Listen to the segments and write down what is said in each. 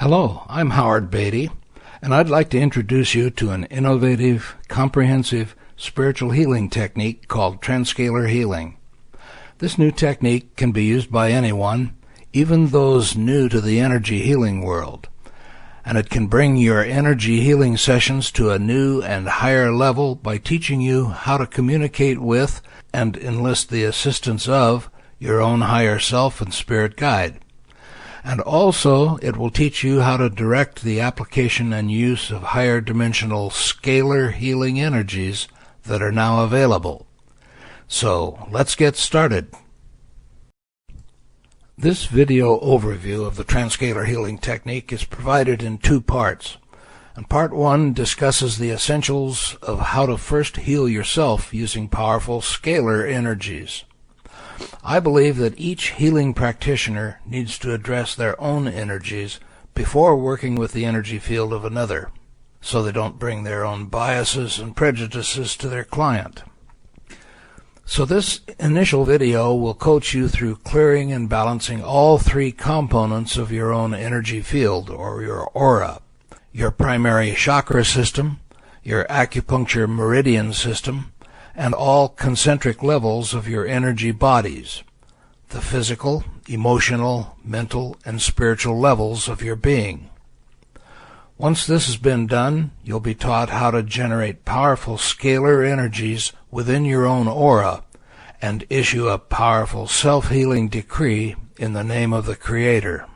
Hello, I'm Howard Batie, and I'd like to introduce you to an innovative, comprehensive spiritual healing technique called Trans-Scalar healing. This new technique can be used by anyone, even those new to the energy healing world, and it can bring your energy healing sessions to a new and higher level by teaching you how to communicate with and enlist the assistance of your own higher self and spirit guide. And also, it will teach you how to direct the application and use of higher dimensional scalar healing energies that are now available. So, let's get started. This video overview of the Transscalar healing technique is provided in two parts. And part one discusses the essentials of how to first heal yourself using powerful scalar energies. I believe that each healing practitioner needs to address their own energies before working with the energy field of another, so they don't bring their own biases and prejudices to their client. So this initial video will coach you through clearing and balancing all three components of your own energy field, or your aura: your primary chakra system, your acupuncture meridian system, and all concentric levels of your energy bodies, the physical, emotional, mental, and spiritual levels of your being. Once this has been done, you'll be taught how to generate powerful scalar energies within your own aura and issue a powerful self-healing decree in the name of the Creator.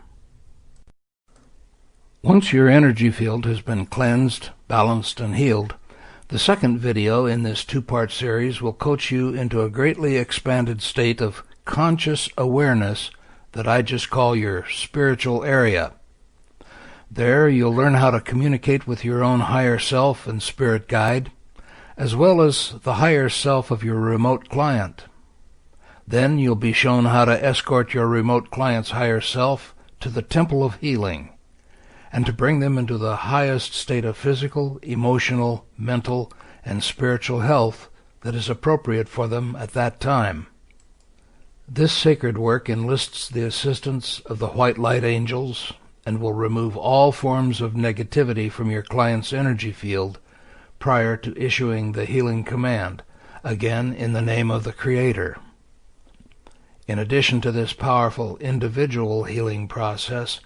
Once your energy field has been cleansed, balanced, and healed, the second video in this two-part series will coach you into a greatly expanded state of conscious awareness that I just call your spiritual area. There you'll learn how to communicate with your own higher self and spirit guide, as well as the higher self of your remote client. Then you'll be shown how to escort your remote client's higher self to the Temple of Healing, and to bring them into the highest state of physical, emotional, mental, and spiritual health that is appropriate for them at that time. This sacred work enlists the assistance of the white light angels and will remove all forms of negativity from your client's energy field prior to issuing the healing command, again in the name of the Creator. In addition to this powerful individual healing process,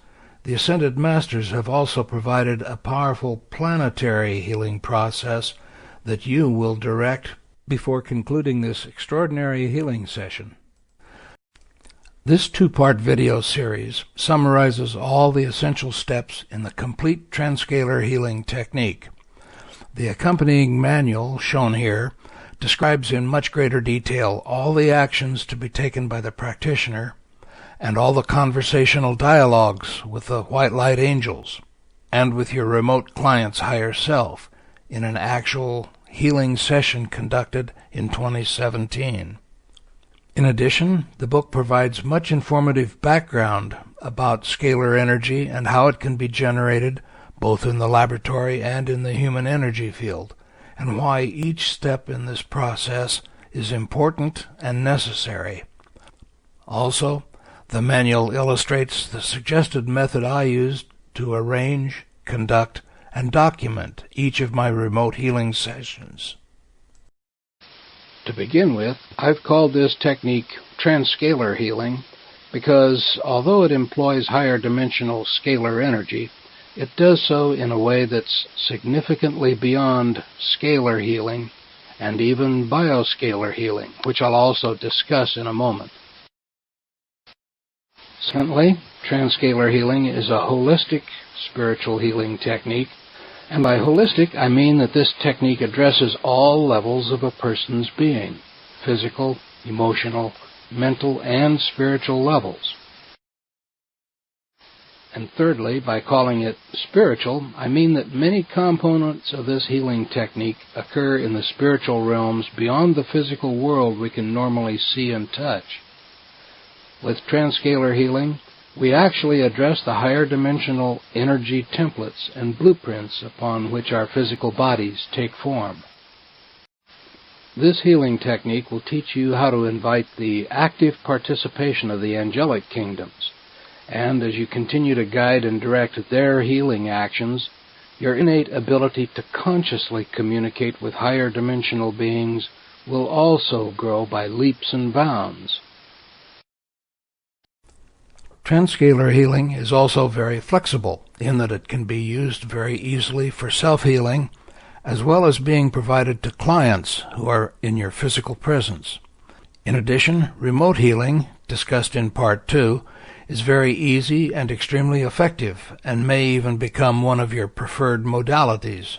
the Ascended Masters have also provided a powerful planetary healing process that you will direct before concluding this extraordinary healing session. This two-part video series summarizes all the essential steps in the complete Transscalar healing technique. The accompanying manual, shown here, describes in much greater detail all the actions to be taken by the practitioner and all the conversational dialogues with the white light angels and with your remote client's higher self in an actual healing session conducted in 2017. In addition, the book provides much informative background about scalar energy and how it can be generated both in the laboratory and in the human energy field, and why each step in this process is important and necessary. Also, the manual illustrates the suggested method I used to arrange, conduct, and document each of my remote healing sessions. To begin with, I've called this technique Transscalar healing because, although it employs higher dimensional scalar energy, it does so in a way that's significantly beyond scalar healing and even bioscalar healing, which I'll also discuss in a moment. Secondly, Transscalar healing is a holistic spiritual healing technique, and by holistic I mean that this technique addresses all levels of a person's being: physical, emotional, mental, and spiritual levels. And thirdly, by calling it spiritual, I mean that many components of this healing technique occur in the spiritual realms beyond the physical world we can normally see and touch. With Transscalar healing, we actually address the higher dimensional energy templates and blueprints upon which our physical bodies take form. This healing technique will teach you how to invite the active participation of the angelic kingdoms And as you continue to guide and direct their healing actions, your innate ability to consciously communicate with higher dimensional beings will also grow by leaps and bounds. Transscalar healing is also very flexible in that it can be used very easily for self-healing, as well as being provided to clients who are in your physical presence. In addition, remote healing, discussed in Part 2, is very easy and extremely effective, and may even become one of your preferred modalities.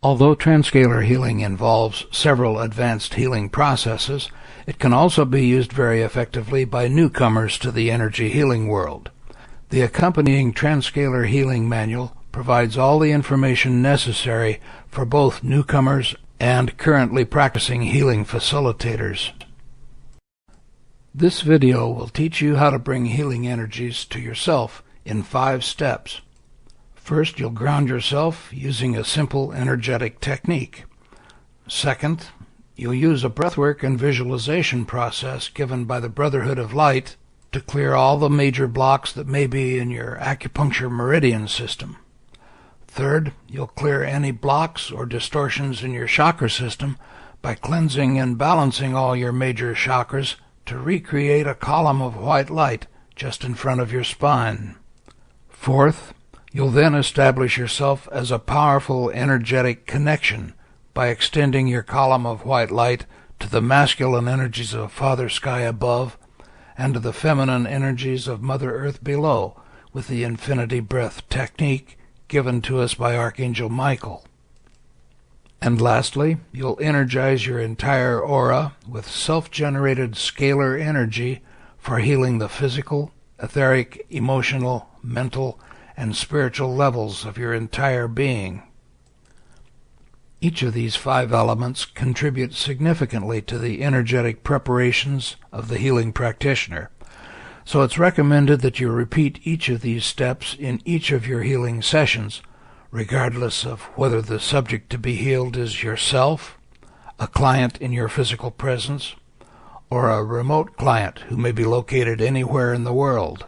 Although Transscalar healing involves several advanced healing processes, it can also be used very effectively by newcomers to the energy healing world. The accompanying Transscalar healing manual provides all the information necessary for both newcomers and currently practicing healing facilitators. This video will teach you how to bring healing energies to yourself in 5 steps. First, you'll ground yourself using a simple energetic technique. Second, you'll use a breathwork and visualization process given by the Brotherhood of Light to clear all the major blocks that may be in your acupuncture meridian system. Third, you'll clear any blocks or distortions in your chakra system by cleansing and balancing all your major chakras to recreate a column of white light just in front of your spine. Fourth, you'll then establish yourself as a powerful energetic connection by extending your column of white light to the masculine energies of Father Sky above and to the feminine energies of Mother Earth below with the Infinity Breath technique given to us by Archangel Michael. And lastly, you'll energize your entire aura with self-generated scalar energy for healing the physical, etheric, emotional, mental, and spiritual levels of your entire being. Each of these 5 elements contributes significantly to the energetic preparations of the healing practitioner, so it's recommended that you repeat each of these steps in each of your healing sessions, regardless of whether the subject to be healed is yourself, a client in your physical presence, or a remote client who may be located anywhere in the world.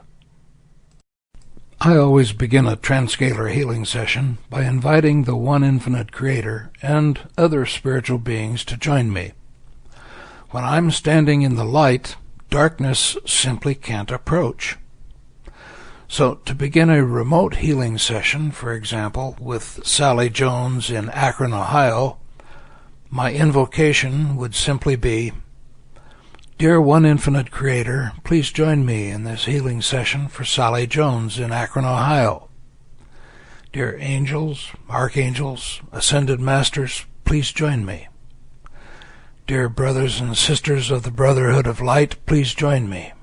I always begin a Transscalar healing session by inviting the One Infinite Creator and other spiritual beings to join me. When I'm standing in the light, darkness simply can't approach. So to begin a remote healing session, for example, with Sally Jones in Akron, Ohio, my invocation would simply be, "Dear One Infinite Creator, please join me in this healing session for Sally Jones in Akron, Ohio. Dear angels, archangels, ascended masters, please join me. Dear brothers and sisters of the Brotherhood of Light, please join me.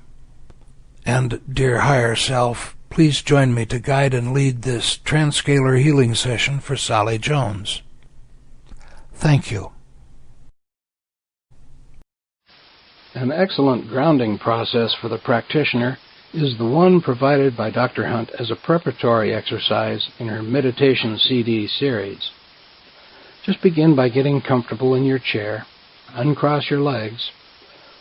And dear higher self, please join me to guide and lead this Transscalar healing session for Sally Jones. Thank you." An excellent grounding process for the practitioner is the one provided by Dr. Hunt as a preparatory exercise in her meditation CD series. Just begin by getting comfortable in your chair, uncross your legs,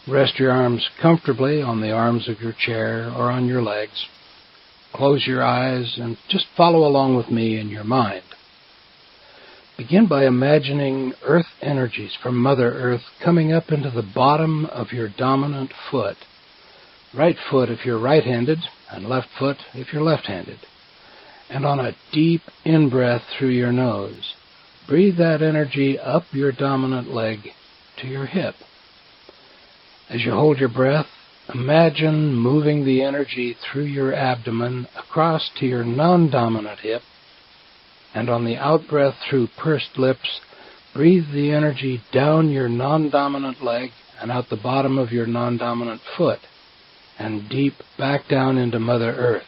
rest your arms comfortably on the arms of your chair or on your legs, close your eyes, and just follow along with me in your mind. Begin by imagining earth energies from Mother Earth coming up into the bottom of your dominant foot. Right foot if you're right-handed, and left foot if you're left-handed. And on a deep in-breath through your nose, breathe that energy up your dominant leg to your hip. As you hold your breath, imagine moving the energy through your abdomen across to your non-dominant hip, and on the out-breath through pursed lips, breathe the energy down your non-dominant leg and out the bottom of your non-dominant foot, and deep back down into Mother Earth.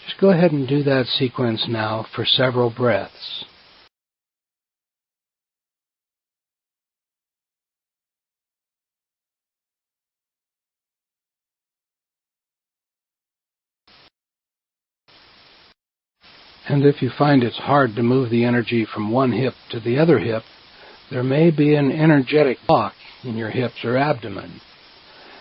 Just go ahead and do that sequence now for several breaths. And if you find it's hard to move the energy from one hip to the other hip, there may be an energetic block in your hips or abdomen.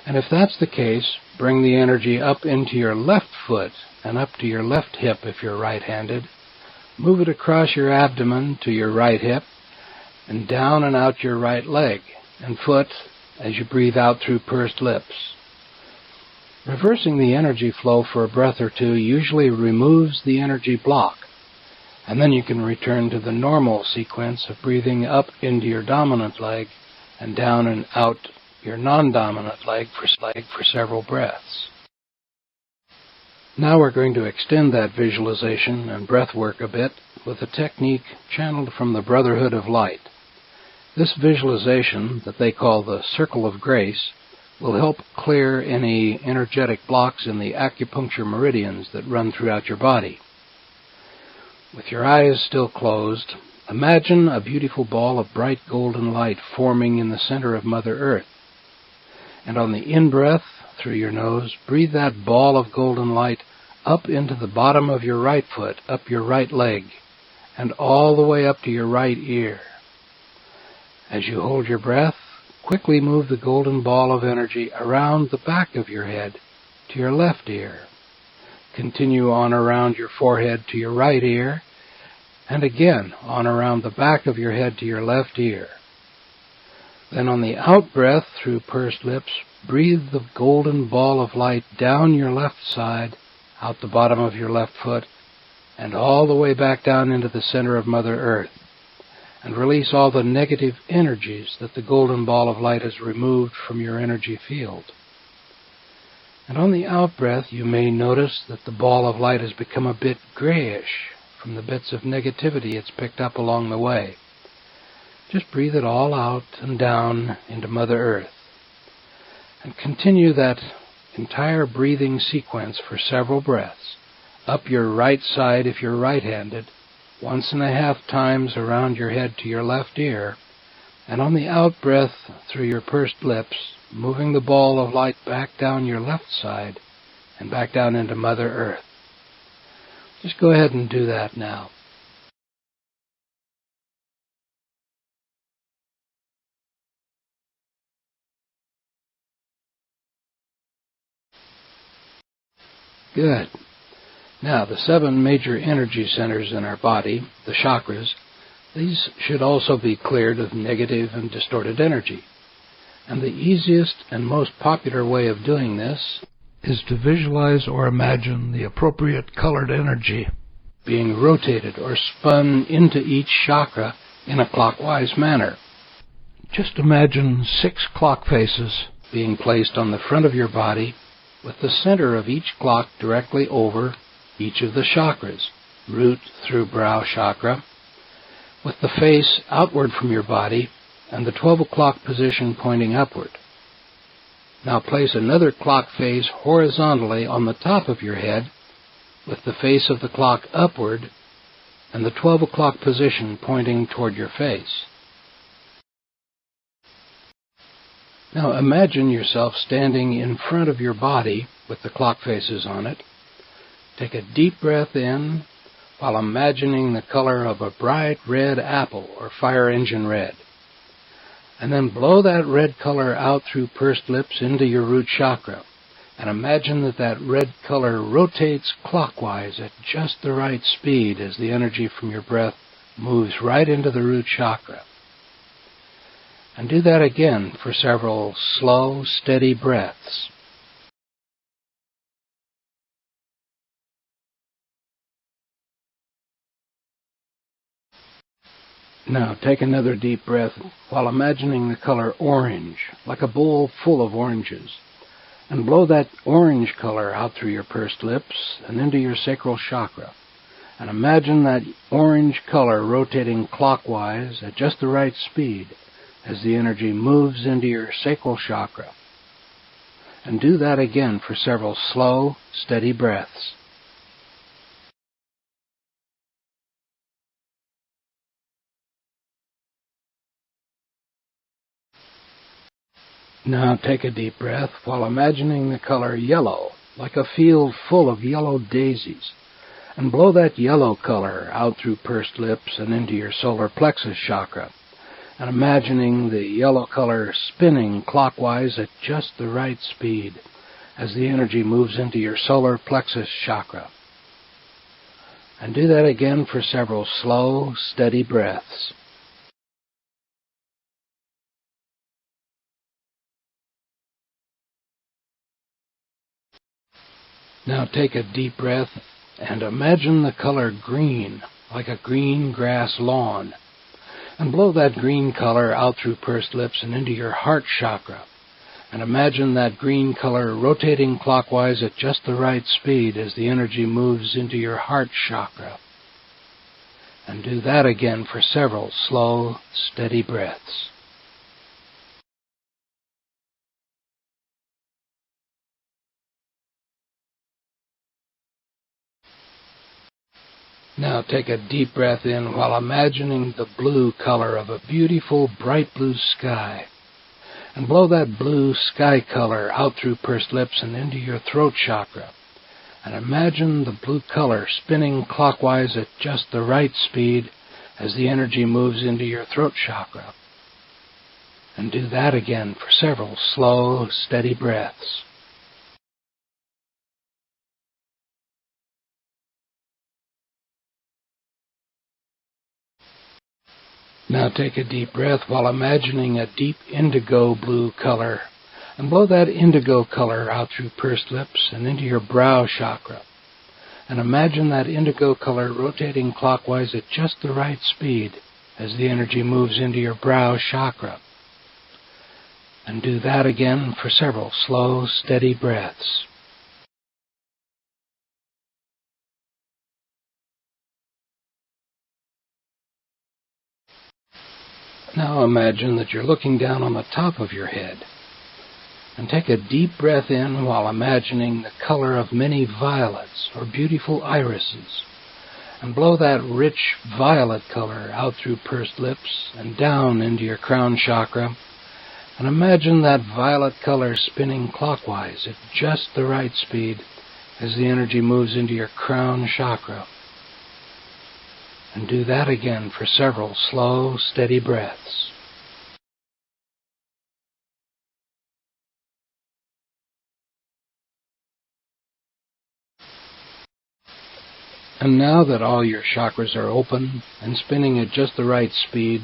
And if that's the case, bring the energy up into your left foot and up to your left hip if you're right-handed. Move it across your abdomen to your right hip and down and out your right leg and foot as you breathe out through pursed lips. Reversing the energy flow for a breath or two usually removes the energy block, and then you can return to the normal sequence of breathing up into your dominant leg and down and out your non-dominant leg for several breaths. Now we're going to extend that visualization and breath work a bit with a technique channeled from the Brotherhood of Light. This visualization, that they call the Circle of Grace, will help clear any energetic blocks in the acupuncture meridians that run throughout your body. With your eyes still closed, imagine a beautiful ball of bright golden light forming in the center of Mother Earth. And on the in-breath, through your nose, breathe that ball of golden light up into the bottom of your right foot, up your right leg, and all the way up to your right ear. As you hold your breath, quickly move the golden ball of energy around the back of your head to your left ear. Continue on around your forehead to your right ear, and again on around the back of your head to your left ear. Then on the out-breath through pursed lips, breathe the golden ball of light down your left side, out the bottom of your left foot, and all the way back down into the center of Mother Earth. And release all the negative energies that the golden ball of light has removed from your energy field. And on the out-breath, you may notice that the ball of light has become a bit grayish from the bits of negativity it's picked up along the way. Just breathe it all out and down into Mother Earth. And continue that entire breathing sequence for several breaths. Up your right side if you're right-handed, 1.5 times around your head to your left ear, and on the out-breath through your pursed lips, moving the ball of light back down your left side and back down into Mother Earth. Just go ahead and do that now. Good. Now, the 7 major energy centers in our body, the chakras, these should also be cleared of negative and distorted energy. And the easiest and most popular way of doing this is to visualize or imagine the appropriate colored energy being rotated or spun into each chakra in a clockwise manner. Just imagine 6 clock faces being placed on the front of your body with the center of each clock directly over each of the chakras, root through brow chakra, with the face outward from your body and the 12 o'clock position pointing upward. Now place another clock face horizontally on the top of your head with the face of the clock upward and the 12 o'clock position pointing toward your face. Now imagine yourself standing in front of your body with the clock faces on it. Take a deep breath in while imagining the color of a bright red apple or fire engine red. And then blow that red color out through pursed lips into your root chakra. And imagine that that red color rotates clockwise at just the right speed as the energy from your breath moves right into the root chakra. And do that again for several slow, steady breaths. Now take another deep breath while imagining the color orange, like a bowl full of oranges. And blow that orange color out through your pursed lips and into your sacral chakra. And imagine that orange color rotating clockwise at just the right speed as the energy moves into your sacral chakra. And do that again for several slow, steady breaths. Now take a deep breath while imagining the color yellow, like a field full of yellow daisies, and blow that yellow color out through pursed lips and into your solar plexus chakra, and imagining the yellow color spinning clockwise at just the right speed as the energy moves into your solar plexus chakra. And do that again for several slow, steady breaths. Now take a deep breath and imagine the color green, like a green grass lawn. And blow that green color out through pursed lips and into your heart chakra. And imagine that green color rotating clockwise at just the right speed as the energy moves into your heart chakra. And do that again for several slow, steady breaths. Now take a deep breath in while imagining the blue color of a beautiful, bright blue sky. And blow that blue sky color out through pursed lips and into your throat chakra. And imagine the blue color spinning clockwise at just the right speed as the energy moves into your throat chakra. And do that again for several slow, steady breaths. Now take a deep breath while imagining a deep indigo blue color, and blow that indigo color out through pursed lips and into your brow chakra. And imagine that indigo color rotating clockwise at just the right speed as the energy moves into your brow chakra. And do that again for several slow, steady breaths. Now imagine that you're looking down on the top of your head. And take a deep breath in while imagining the color of many violets or beautiful irises. And blow that rich violet color out through pursed lips and down into your crown chakra. And imagine that violet color spinning clockwise at just the right speed as the energy moves into your crown chakra. And do that again for several slow, steady breaths. And now that all your chakras are open and spinning at just the right speed,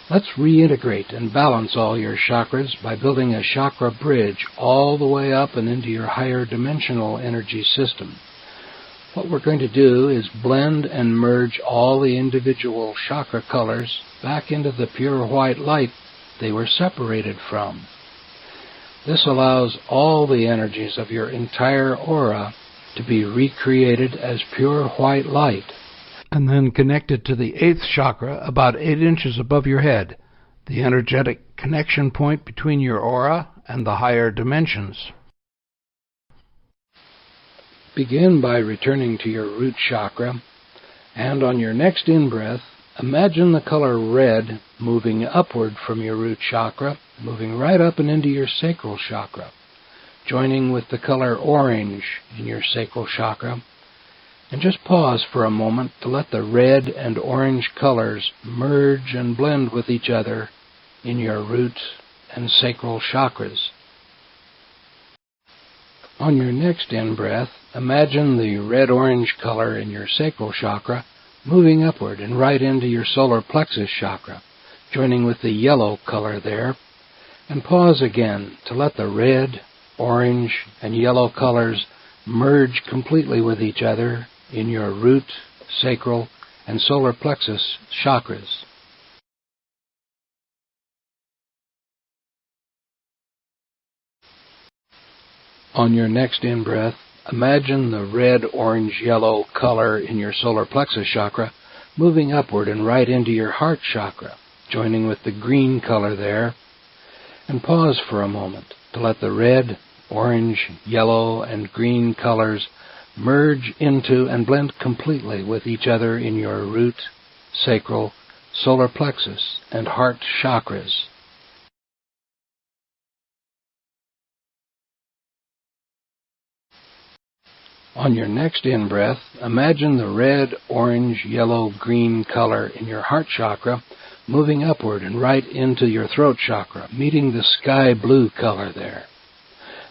let's reintegrate and balance all your chakras by building a chakra bridge all the way up and into your higher dimensional energy system. What we're going to do is blend and merge all the individual chakra colors back into the pure white light they were separated from. This allows all the energies of your entire aura to be recreated as pure white light, and then connected to the 8th chakra about 8 inches above your head, the energetic connection point between your aura and the higher dimensions. Begin by returning to your root chakra, and on your next in-breath, imagine the color red moving upward from your root chakra, moving right up and into your sacral chakra, joining with the color orange in your sacral chakra. And just pause for a moment to let the red and orange colors merge and blend with each other in your root and sacral chakras. On your next in-breath, imagine the red-orange color in your sacral chakra moving upward and right into your solar plexus chakra, joining with the yellow color there. And pause again to let the red, orange, and yellow colors merge completely with each other in your root, sacral, and solar plexus chakras. On your next in-breath, imagine the red, orange, yellow color in your solar plexus chakra moving upward and right into your heart chakra, joining with the green color there. And pause for a moment to let the red, orange, yellow, and green colors merge into and blend completely with each other in your root, sacral, solar plexus, and heart chakras. On your next in-breath, imagine the red, orange, yellow, green color in your heart chakra moving upward and right into your throat chakra, meeting the sky blue color there.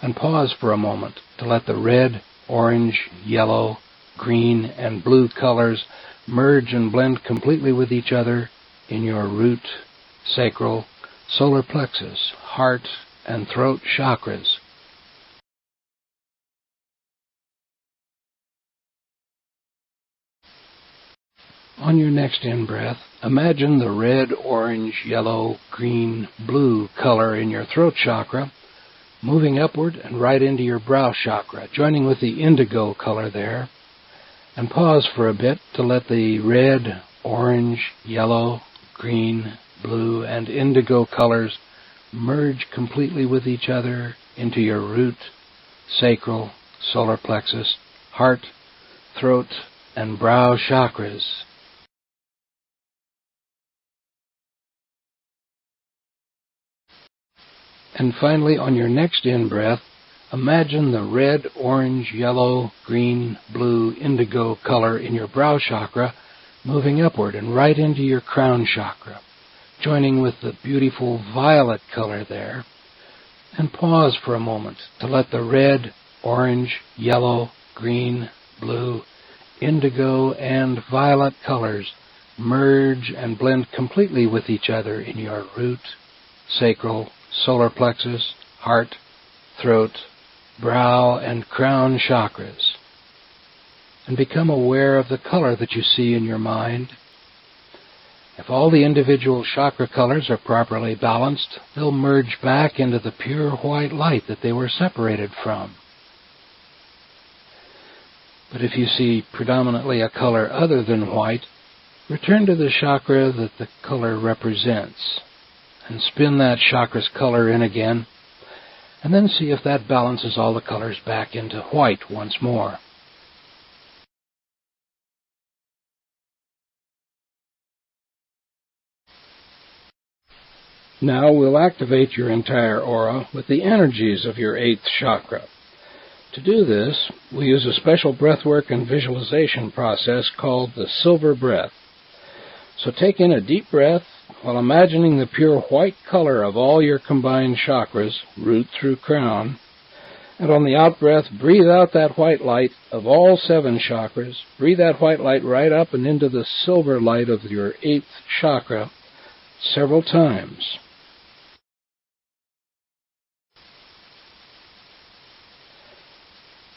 And pause for a moment to let the red, orange, yellow, green, and blue colors merge and blend completely with each other in your root, sacral, solar plexus, heart, and throat chakras. On your next in-breath, imagine the red, orange, yellow, green, blue color in your throat chakra moving upward and right into your brow chakra, joining with the indigo color there. And pause for a bit to let the red, orange, yellow, green, blue, and indigo colors merge completely with each other into your root, sacral, solar plexus, heart, throat, and brow chakras. And finally, on your next in-breath, imagine the red, orange, yellow, green, blue, indigo color in your brow chakra moving upward and right into your crown chakra, joining with the beautiful violet color there. And pause for a moment to let the red, orange, yellow, green, blue, indigo, and violet colors merge and blend completely with each other in your root, sacral, solar plexus, heart, throat, brow, and crown chakras. And become aware of the color that you see in your mind. If all the individual chakra colors are properly balanced, they'll merge back into the pure white light that they were separated from. But if you see predominantly a color other than white, return to the chakra that the color represents, and spin that chakra's color in again, and then see if that balances all the colors back into white once more. Now we'll activate your entire aura with the energies of your 8th chakra. To do this, we use a special breathwork and visualization process called the silver breath. So take in a deep breath while imagining the pure white color of all your combined chakras, root through crown, and on the out-breath, breathe out that white light of all 7 chakras. Breathe that white light right up and into the silver light of your 8th chakra several times.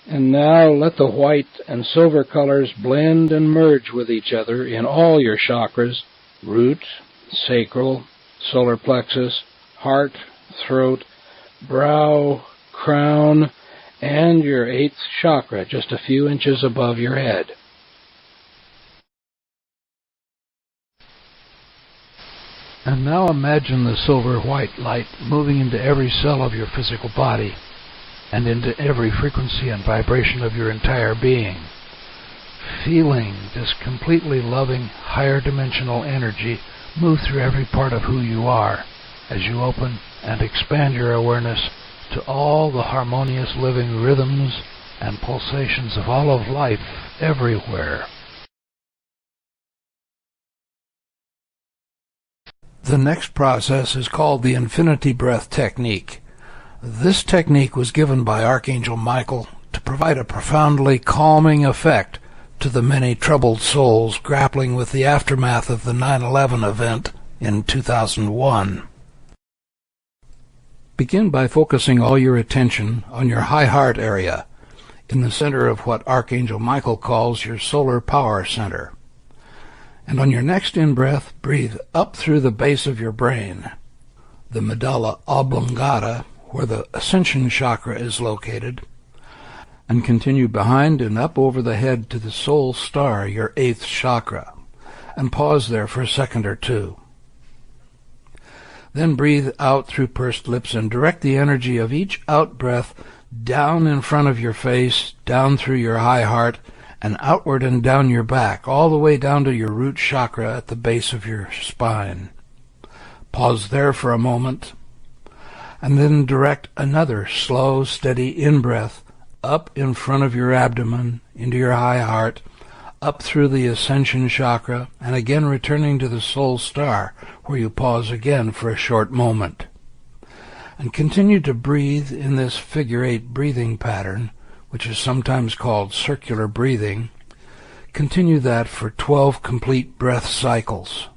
And now let the white and silver colors blend and merge with each other in all your chakras, root, sacral, solar plexus, heart, throat, brow, crown, and your 8th chakra, just a few inches above your head. And now imagine the silver-white light moving into every cell of your physical body and into every frequency and vibration of your entire being, feeling this completely loving, higher dimensional energy move through every part of who you are as you open and expand your awareness to all the harmonious living rhythms and pulsations of all of life everywhere. The next process is called the Infinity Breath Technique. This technique was given by Archangel Michael to provide a profoundly calming effect to the many troubled souls grappling with the aftermath of the 9/11 event in 2001. Begin by focusing all your attention on your high heart area, in the center of what Archangel Michael calls your solar power center. And on your next in-breath, breathe up through the base of your brain, the medulla oblongata, where the Ascension Chakra is located, and continue behind and up over the head to the soul star, your 8th chakra, and pause there for a second or two. Then breathe out through pursed lips and direct the energy of each out-breath down in front of your face, down through your high heart, and outward and down your back, all the way down to your root chakra at the base of your spine. Pause there for a moment, and then direct another slow, steady in-breath up in front of your abdomen, into your high heart, up through the Ascension Chakra, and again returning to the soul star, where you pause again for a short moment. And continue to breathe in this figure-8 breathing pattern, which is sometimes called circular breathing. Continue that for 12 complete breath cycles.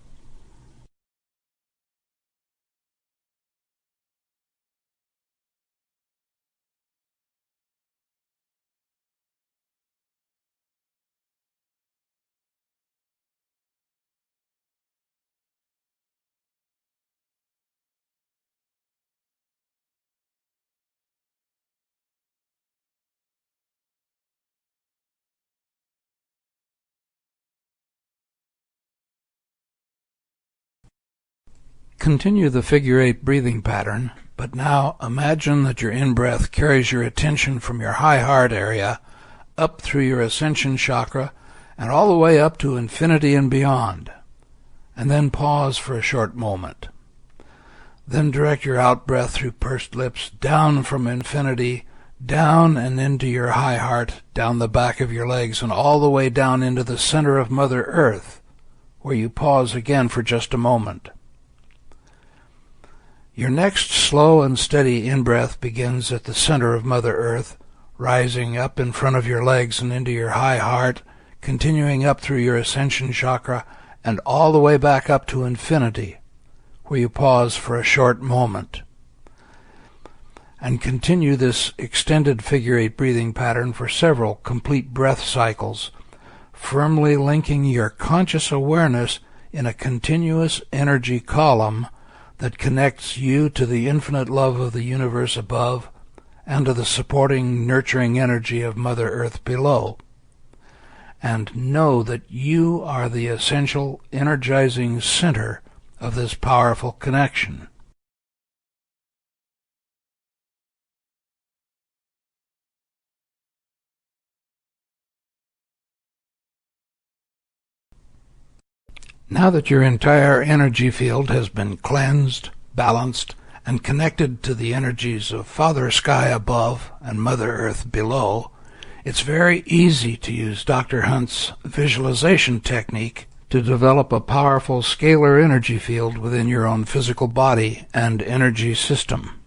Continue the figure-8 breathing pattern, but now imagine that your in-breath carries your attention from your high heart area up through your ascension chakra and all the way up to infinity and beyond. And then pause for a short moment. Then direct your out-breath through pursed lips down from infinity, down and into your high heart, down the back of your legs, and all the way down into the center of Mother Earth, where you pause again for just a moment. Your next slow and steady in-breath begins at the center of Mother Earth, rising up in front of your legs and into your high heart, continuing up through your ascension chakra, and all the way back up to infinity, where you pause for a short moment. And continue this extended figure-8 breathing pattern for several complete breath cycles, firmly linking your conscious awareness in a continuous energy column that connects you to the infinite love of the universe above and to the supporting, nurturing energy of Mother Earth below. And know that you are the essential, energizing center of this powerful connection. Now that your entire energy field has been cleansed, balanced, and connected to the energies of Father Sky above and Mother Earth below, it's very easy to use Dr. Hunt's visualization technique to develop a powerful scalar energy field within your own physical body and energy system.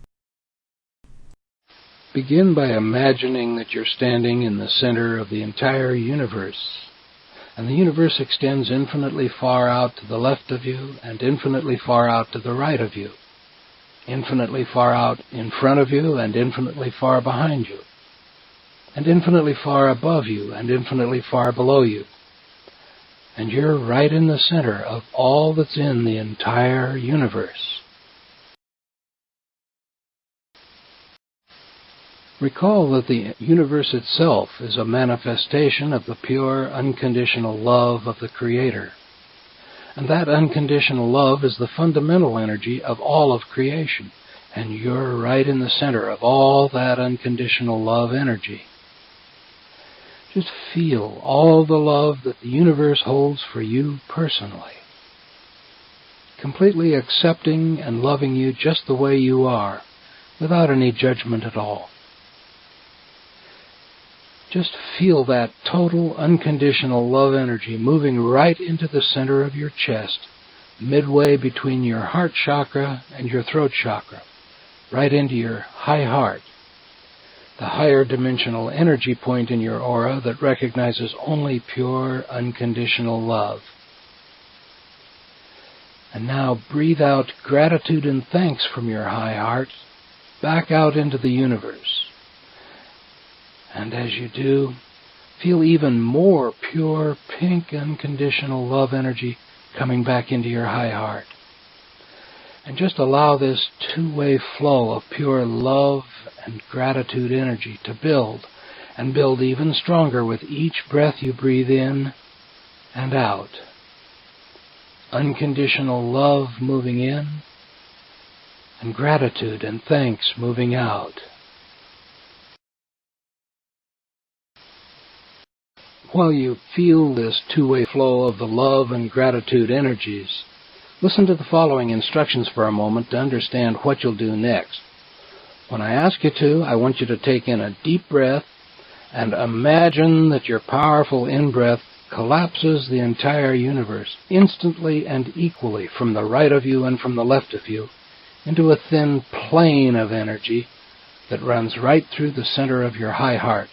Begin by imagining that you're standing in the center of the entire universe. And the universe extends infinitely far out to the left of you and infinitely far out to the right of you, infinitely far out in front of you and infinitely far behind you, and infinitely far above you and infinitely far below you. And you're right in the center of all that's in the entire universe. Recall that the universe itself is a manifestation of the pure, unconditional love of the Creator. And that unconditional love is the fundamental energy of all of creation. And you're right in the center of all that unconditional love energy. Just feel all the love that the universe holds for you personally. Completely accepting and loving you just the way you are, without any judgment at all. Just feel that total, unconditional love energy moving right into the center of your chest, midway between your heart chakra and your throat chakra, right into your high heart, the higher dimensional energy point in your aura that recognizes only pure, unconditional love. And now breathe out gratitude and thanks from your high heart back out into the universe. And as you do, feel even more pure, pink, unconditional love energy coming back into your high heart. And just allow this two-way flow of pure love and gratitude energy to build, and build even stronger with each breath you breathe in and out. Unconditional love moving in, and gratitude and thanks moving out. While you feel this two-way flow of the love and gratitude energies, listen to the following instructions for a moment to understand what you'll do next. When I ask you to, I want you to take in a deep breath and imagine that your powerful in-breath collapses the entire universe instantly and equally from the right of you and from the left of you into a thin plane of energy that runs right through the center of your high heart,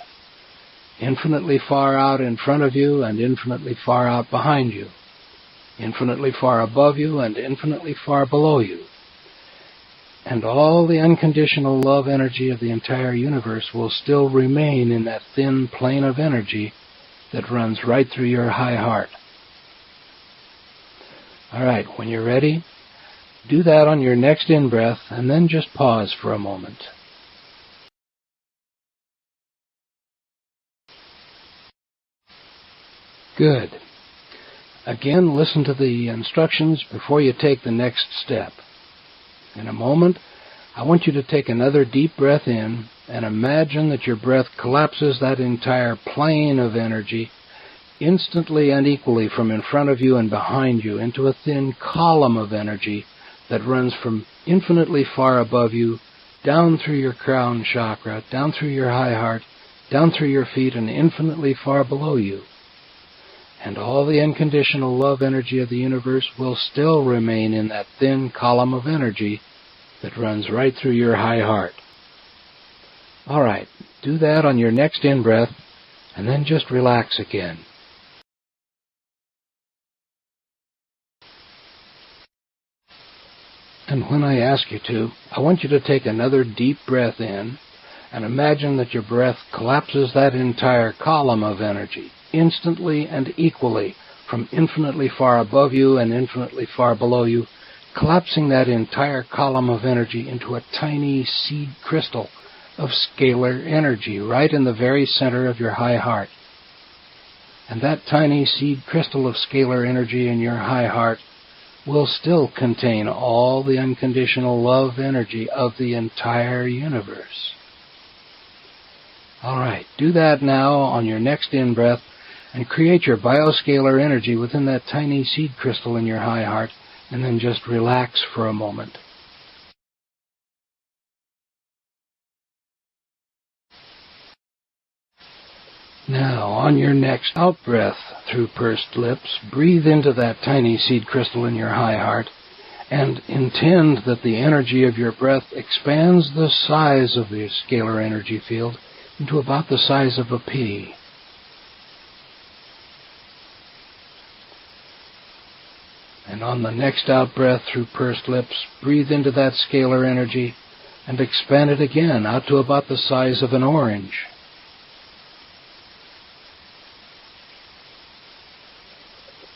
infinitely far out in front of you and infinitely far out behind you, infinitely far above you and infinitely far below you. And all the unconditional love energy of the entire universe will still remain in that thin plane of energy that runs right through your high heart. All right, when you're ready, do that on your next in-breath and then just pause for a moment. Good. Again, listen to the instructions before you take the next step. In a moment, I want you to take another deep breath in and imagine that your breath collapses that entire plane of energy instantly and equally from in front of you and behind you into a thin column of energy that runs from infinitely far above you, down through your crown chakra, down through your high heart, down through your feet, and infinitely far below you. And all the unconditional love energy of the universe will still remain in that thin column of energy that runs right through your high heart. All right, do that on your next in-breath, and then just relax again. And when I ask you to, I want you to take another deep breath in and imagine that your breath collapses that entire column of energy instantly and equally from infinitely far above you and infinitely far below you, collapsing that entire column of energy into a tiny seed crystal of scalar energy right in the very center of your high heart. And that tiny seed crystal of scalar energy in your high heart will still contain all the unconditional love energy of the entire universe. All right, do that now on your next in-breath and create your bioscalar energy within that tiny seed crystal in your high heart, and then just relax for a moment. Now, on your next out-breath through pursed lips, breathe into that tiny seed crystal in your high heart and intend that the energy of your breath expands the size of the scalar energy field into about the size of a pea. And on the next out-breath through pursed lips, breathe into that scalar energy and expand it again out to about the size of an orange.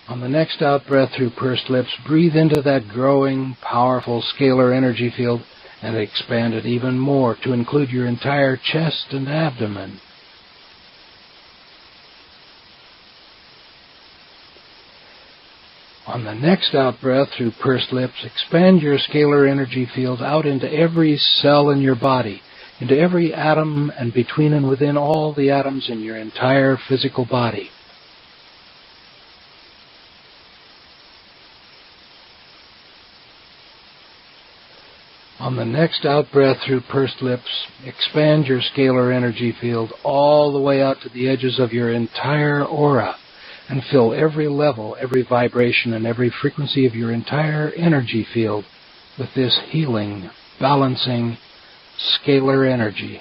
On the next out-breath through pursed lips, breathe into that growing, powerful scalar energy field and expand it even more to include your entire chest and abdomen. On the next out-breath through pursed lips, expand your scalar energy field out into every cell in your body, into every atom and between and within all the atoms in your entire physical body. On the next out-breath through pursed lips, expand your scalar energy field all the way out to the edges of your entire aura, and fill every level, every vibration, and every frequency of your entire energy field with this healing, balancing, scalar energy.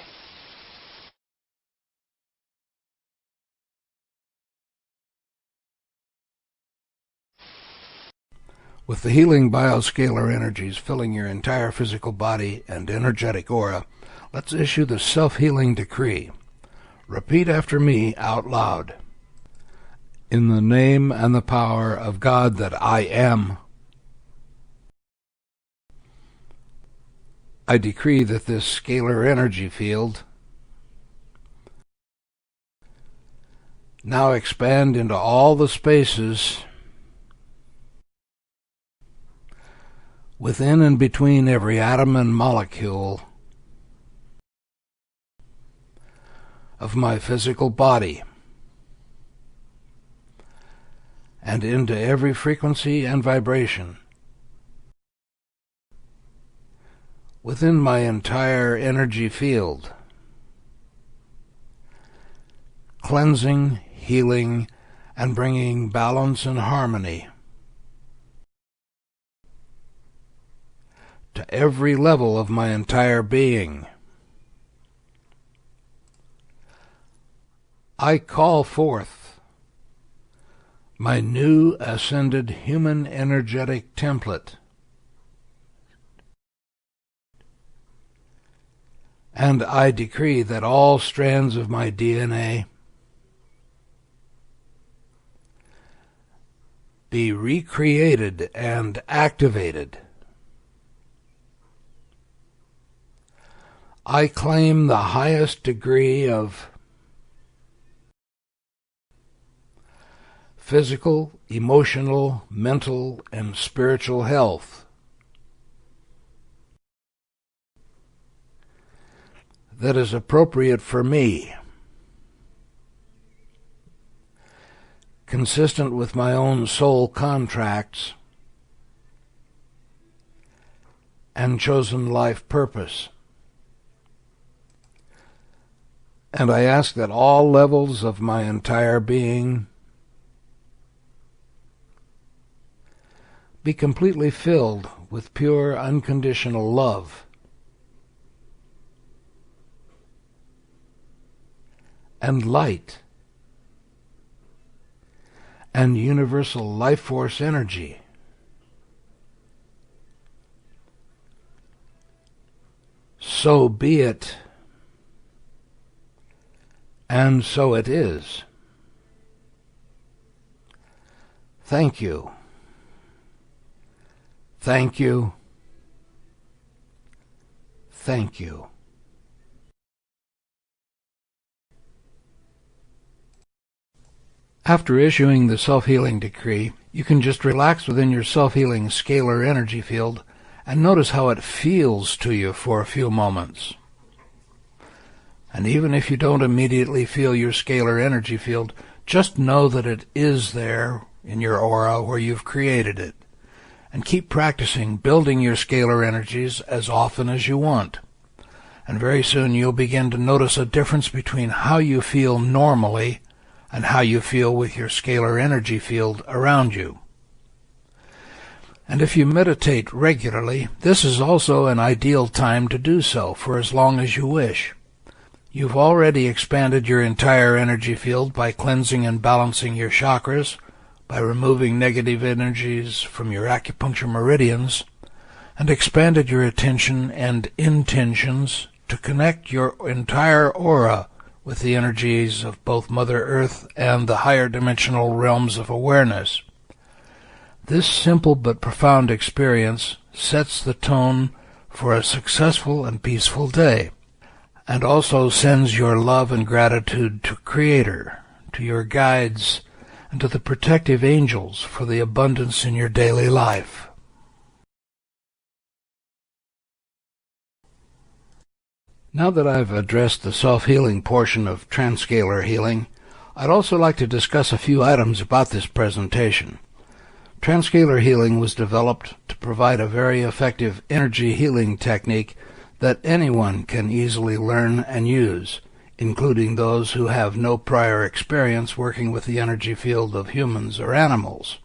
With the healing bioscalar energies filling your entire physical body and energetic aura, let's issue the self-healing decree. Repeat after me out loud. In the name and the power of God that I am, I decree that this scalar energy field now expand into all the spaces within and between every atom and molecule of my physical body, and into every frequency and vibration within my entire energy field, cleansing, healing, and bringing balance and harmony to every level of my entire being. I call forth my new ascended human energetic template, and I decree that all strands of my DNA be recreated and activated. I claim the highest degree of physical, emotional, mental, and spiritual health that is appropriate for me, consistent with my own soul contracts and chosen life purpose. And I ask that all levels of my entire being be completely filled with pure, unconditional love and light and universal life force energy. So be it, and so it is. Thank you. Thank you. Thank you. After issuing the self-healing decree, you can just relax within your self-healing scalar energy field and notice how it feels to you for a few moments. And even if you don't immediately feel your scalar energy field, just know that it is there in your aura where you've created it. And keep practicing building your scalar energies as often as you want. And very soon you'll begin to notice a difference between how you feel normally and how you feel with your scalar energy field around you. And if you meditate regularly, this is also an ideal time to do so for as long as you wish. You've already expanded your entire energy field by cleansing and balancing your chakras, by removing negative energies from your acupuncture meridians, and expanded your attention and intentions to connect your entire aura with the energies of both Mother Earth and the higher dimensional realms of awareness. This simple but profound experience sets the tone for a successful and peaceful day, and also sends your love and gratitude to Creator, to your guides, and to the protective angels for the abundance in your daily life. Now that I've addressed the self-healing portion of Transscalar healing, I'd also like to discuss a few items about this presentation. Transscalar healing was developed to provide a very effective energy healing technique that anyone can easily learn and use, including those who have no prior experience working with the energy field of humans or animals.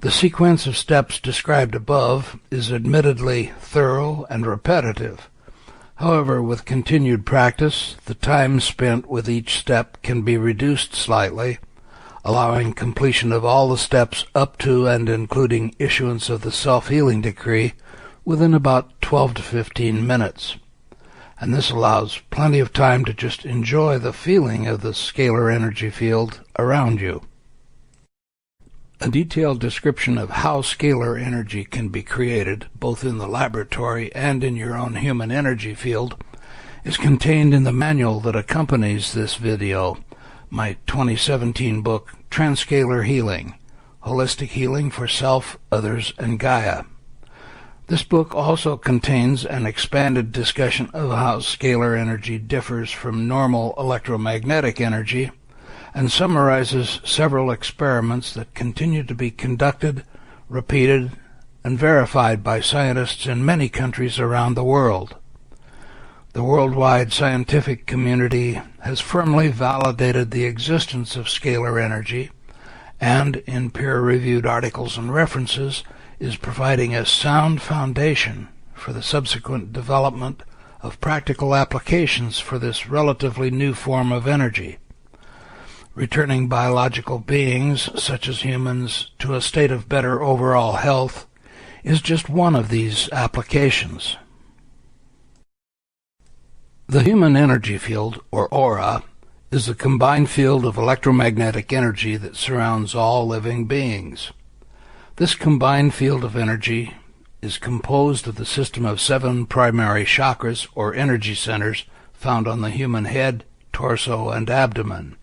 The sequence of steps described above is admittedly thorough and repetitive. However, with continued practice, the time spent with each step can be reduced slightly, allowing completion of all the steps up to and including issuance of the self-healing decree within about 12 to 15 minutes. And this allows plenty of time to just enjoy the feeling of the scalar energy field around you. A detailed description of how scalar energy can be created, both in the laboratory and in your own human energy field, is contained in the manual that accompanies this video, my 2017 book, Trans-Scalar Healing, Holistic Healing for Self, Others, and Gaia. This book also contains an expanded discussion of how scalar energy differs from normal electromagnetic energy, and summarizes several experiments that continue to be conducted, repeated, and verified by scientists in many countries around the world. The worldwide scientific community has firmly validated the existence of scalar energy, and in peer-reviewed articles and references, is providing a sound foundation for the subsequent development of practical applications for this relatively new form of energy. Returning biological beings, such as humans, to a state of better overall health is just one of these applications. The human energy field, or aura, is the combined field of electromagnetic energy that surrounds all living beings. This combined field of energy is composed of the system of 7 primary chakras, or energy centers, found on the human head, torso, and abdomen.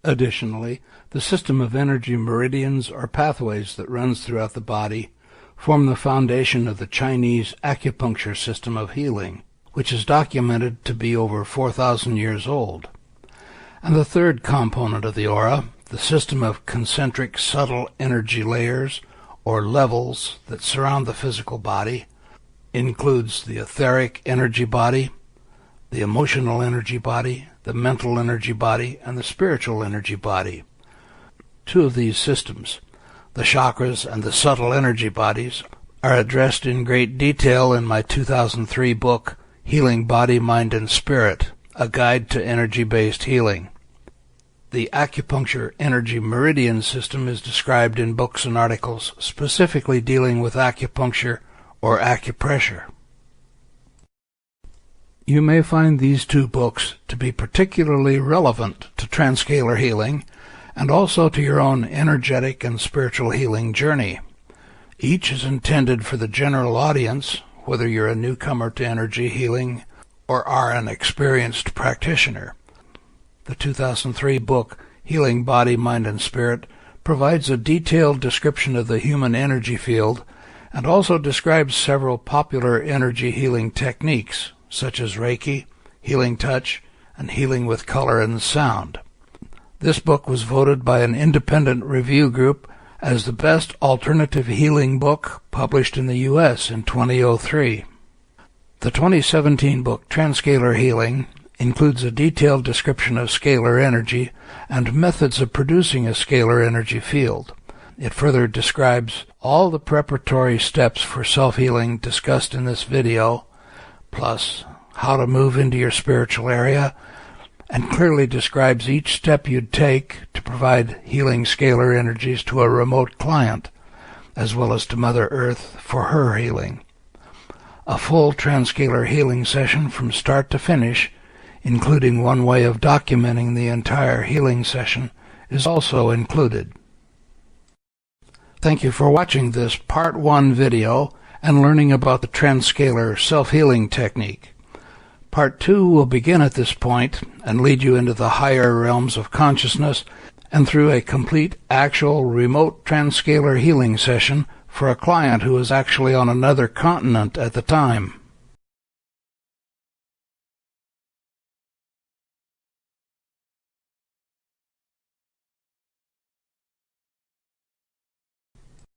Additionally, the system of energy meridians, or pathways that runs throughout the body, form the foundation of the Chinese acupuncture system of healing, which is documented to be over 4,000 years old. And the third component of the aura, the system of concentric subtle energy layers, or levels that surround the physical body, includes the etheric energy body, the emotional energy body, the mental energy body, and the spiritual energy body. 2 of these systems, the chakras and the subtle energy bodies, are addressed in great detail in my 2003 book, Healing Body, Mind, and Spirit, A Guide to Energy-Based Healing. The acupuncture energy meridian system is described in books and articles specifically dealing with acupuncture or acupressure. You may find these 2 books to be particularly relevant to Transscaler healing and also to your own energetic and spiritual healing journey. Each is intended for the general audience, whether you're a newcomer to energy healing or are an experienced practitioner. The 2003 book, Healing Body, Mind, and Spirit, provides a detailed description of the human energy field and also describes several popular energy healing techniques, such as Reiki, healing touch, and healing with color and sound. This book was voted by an independent review group as the best alternative healing book published in the U.S. in 2003. The 2017 book, Trans-Scalar Healing, includes a detailed description of scalar energy and methods of producing a scalar energy field. It further describes all the preparatory steps for self-healing discussed in this video, plus how to move into your spiritual area, and clearly describes each step you'd take to provide healing scalar energies to a remote client, as well as to Mother Earth for her healing. A full Transscaler healing session from start to finish, including one way of documenting the entire healing session, is also included. Thank you for watching this Part 1 video and learning about the Transscaler self-healing technique. Part 2 will begin at this point and lead you into the higher realms of consciousness and through a complete, actual, remote Transscaler healing session for a client who is actually on another continent at the time.